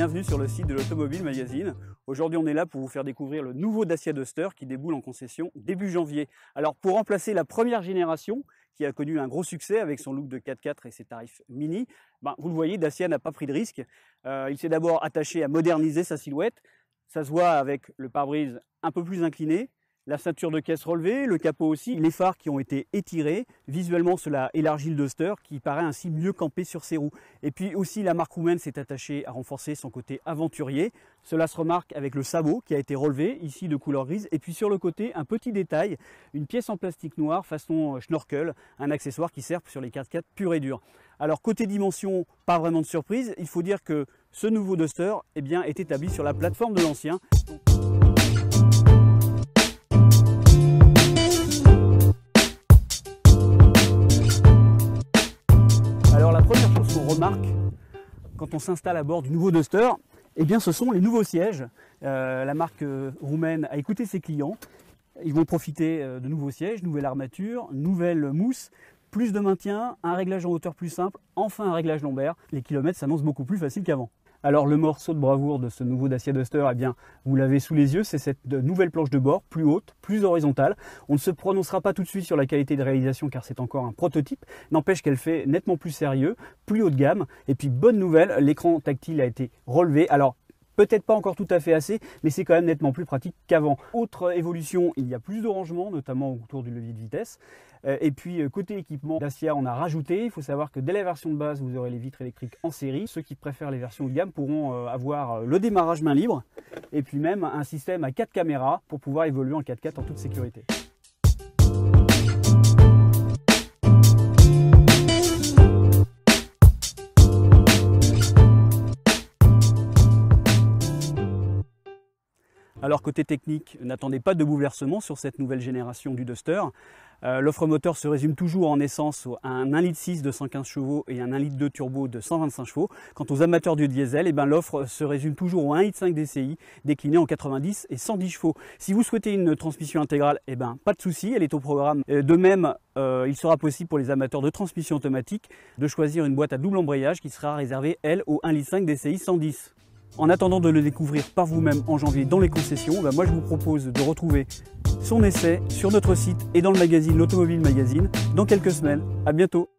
bienvenue sur le site de l'Automobile Magazine. Aujourd'hui on est là pour vous faire découvrir le nouveau Dacia Duster qui déboule en concession début janvier. Alors pour remplacer la première génération qui a connu un gros succès avec son look de 4x4 et ses tarifs mini, vous le voyez, Dacia n'a pas pris de risque. Il s'est d'abord attaché à moderniser sa silhouette. Ça se voit avec le pare-brise un peu plus incliné, la ceinture de caisse relevée, le capot aussi, les phares qui ont été étirés. Visuellement, cela élargit le Duster qui paraît ainsi mieux campé sur ses roues. Et puis aussi, la marque roumaine s'est attachée à renforcer son côté aventurier. Cela se remarque avec le sabot qui a été relevé, ici de couleur grise. Et puis sur le côté, un petit détail, une pièce en plastique noir façon schnorkel, un accessoire qui sert sur les 4x4 purs et durs. Alors côté dimension, pas vraiment de surprise. Il faut dire que ce nouveau Duster est établi sur la plateforme de l'ancien. Alors la première chose qu'on remarque quand on s'installe à bord du nouveau Duster, ce sont les nouveaux sièges. La marque roumaine a écouté ses clients. Ils vont profiter de nouveaux sièges, nouvelle armature, nouvelle mousse, plus de maintien, un réglage en hauteur plus simple, enfin un réglage lombaire. Les kilomètres s'annoncent beaucoup plus faciles qu'avant. Alors le morceau de bravoure de ce nouveau Dacia Duster, vous l'avez sous les yeux, c'est cette nouvelle planche de bord, plus haute, plus horizontale. On ne se prononcera pas tout de suite sur la qualité de réalisation car c'est encore un prototype. N'empêche qu'elle fait nettement plus sérieux, plus haut de gamme. Et puis bonne nouvelle, l'écran tactile a été relevé. Alors peut-être pas encore tout à fait assez, mais c'est quand même nettement plus pratique qu'avant. Autre évolution, il y a plus de rangement, notamment autour du levier de vitesse. Et puis côté équipement, Dacia en a rajouté. Il faut savoir que dès la version de base, vous aurez les vitres électriques en série. Ceux qui préfèrent les versions haut de gamme pourront avoir le démarrage main libre et puis même un système à 4 caméras pour pouvoir évoluer en 4x4 en toute sécurité. Alors côté technique, n'attendez pas de bouleversement sur cette nouvelle génération du Duster. L'offre moteur se résume toujours en essence à un 1,6 litre de 115 chevaux et un 1,2 litre turbo de 125 chevaux. Quant aux amateurs du diesel, l'offre se résume toujours au 1,5 litre DCI décliné en 90 et 110 chevaux. Si vous souhaitez une transmission intégrale, pas de souci, elle est au programme. De même, il sera possible pour les amateurs de transmission automatique de choisir une boîte à double embrayage qui sera réservée, elle, au 1,5 litre DCI 110. En attendant de le découvrir par vous-même en janvier dans les concessions, moi je vous propose de retrouver son essai sur notre site et dans le magazine l'Automobile Magazine dans quelques semaines. À bientôt.